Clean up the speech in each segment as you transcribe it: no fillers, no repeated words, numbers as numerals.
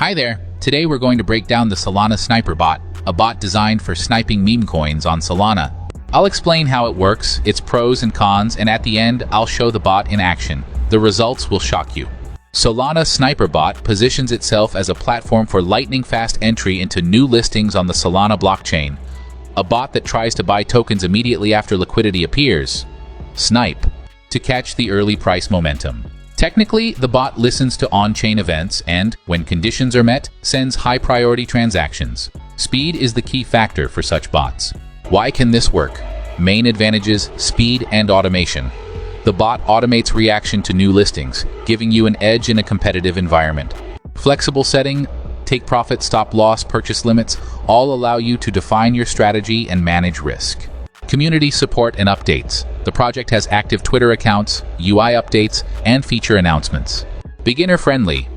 Hi there! Today we're going to break down the Solana Sniper Bot, a bot designed for sniping meme coins on Solana. I'll explain how it works, its pros and cons, and at the end, I'll show the bot in action. The results will shock you. Solana Sniper Bot positions itself as a platform for lightning-fast entry into new listings on the Solana blockchain. A bot that tries to buy tokens immediately after liquidity appears. Snipe, to catch the early price momentum. Technically, the bot listens to on-chain events and, when conditions are met, sends high-priority transactions. Speed is the key factor for such bots. Why can this work? Main advantages: speed and automation. The bot automates reaction to new listings, giving you an edge in a competitive environment. Flexible setting, take profit, stop loss, purchase limits, all allow you to define your strategy and manage risk. Community support and updates. The project has active Twitter accounts, UI updates, and feature announcements. Beginner-friendly.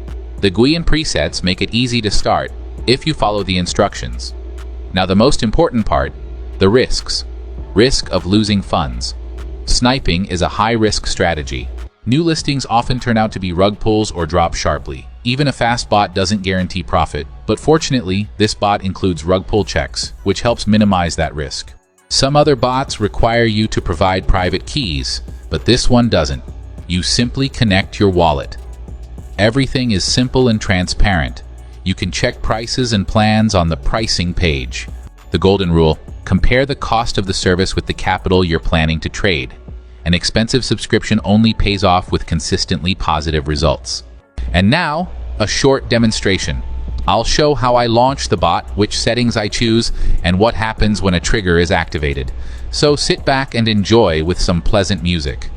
The GUI and presets make it easy to start if you follow the instructions. Now the most important part, the risks. Risk of losing funds. Sniping is a high-risk strategy. New listings often turn out to be rug pulls or drop sharply. Even a fast bot doesn't guarantee profit, but fortunately, this bot includes rug pull checks, which helps minimize that risk. Some other bots require you to provide private keys, but this one doesn't. You simply connect your wallet. Everything is simple and transparent. You can check prices and plans on the pricing page. The golden rule: compare the cost of the service with the capital you're planning to trade. An expensive subscription only pays off with consistently positive results. And now, a short demonstration. I'll show how I launch the bot, which settings I choose, and what happens when a trigger is activated. So sit back and enjoy with some pleasant music.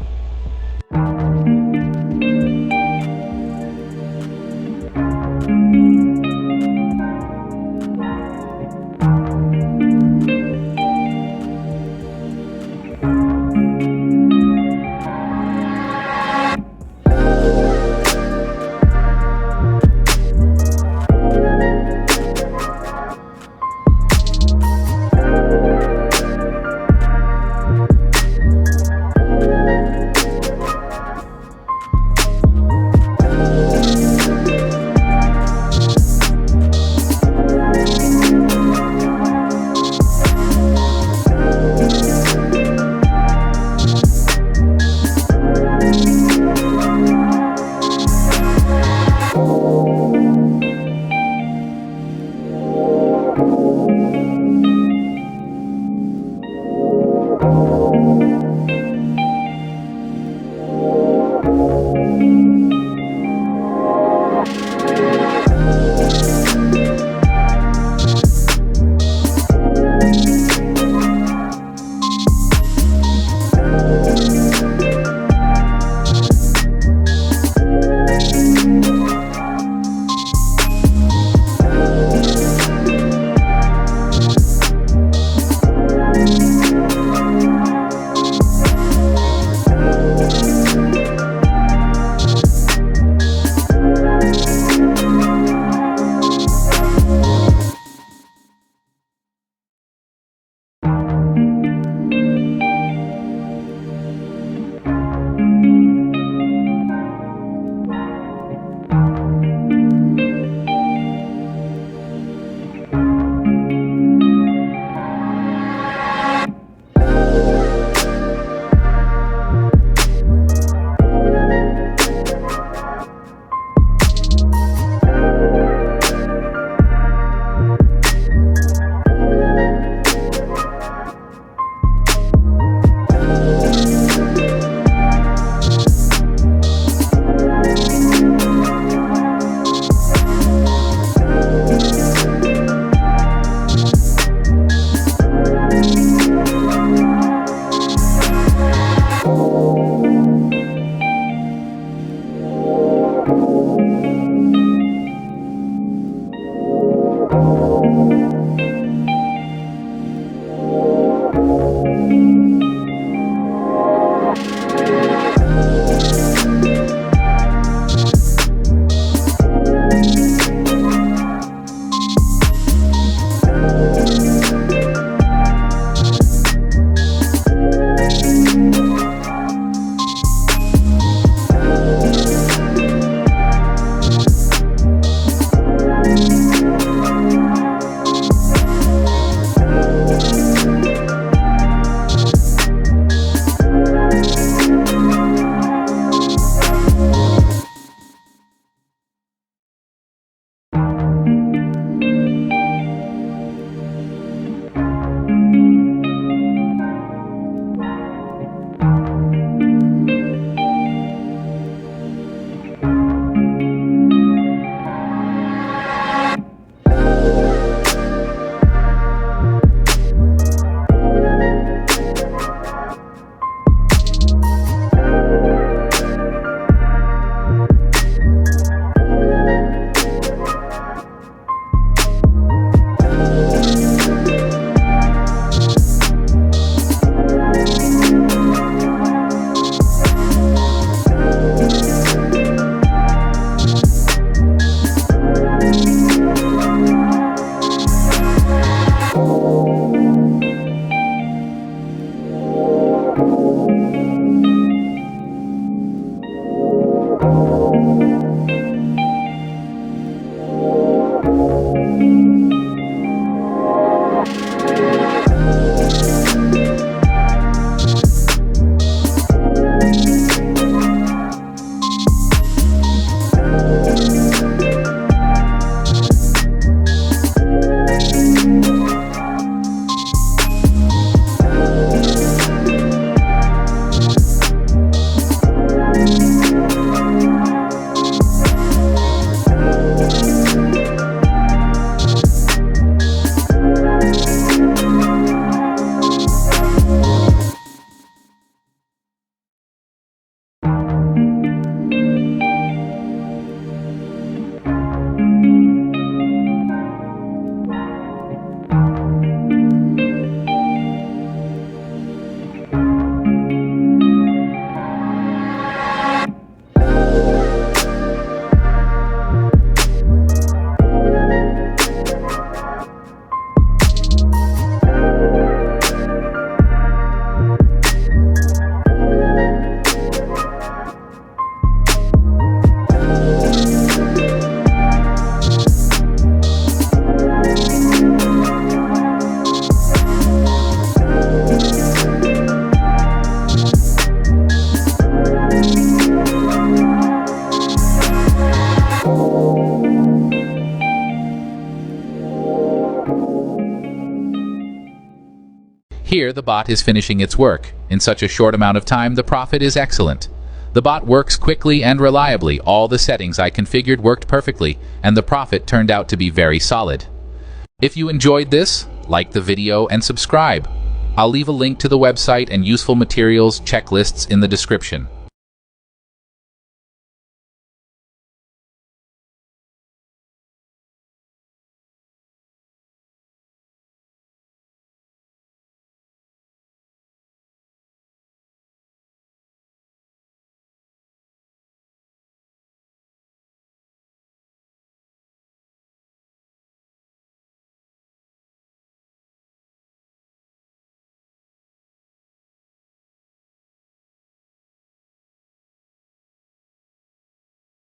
Here, the bot is finishing its work. In such a short amount of time, the profit is excellent. The bot works quickly and reliably. All the settings I configured worked perfectly, and the profit turned out to be very solid. If you enjoyed this, like the video and subscribe. I'll leave a link to the website and useful materials checklists in the description.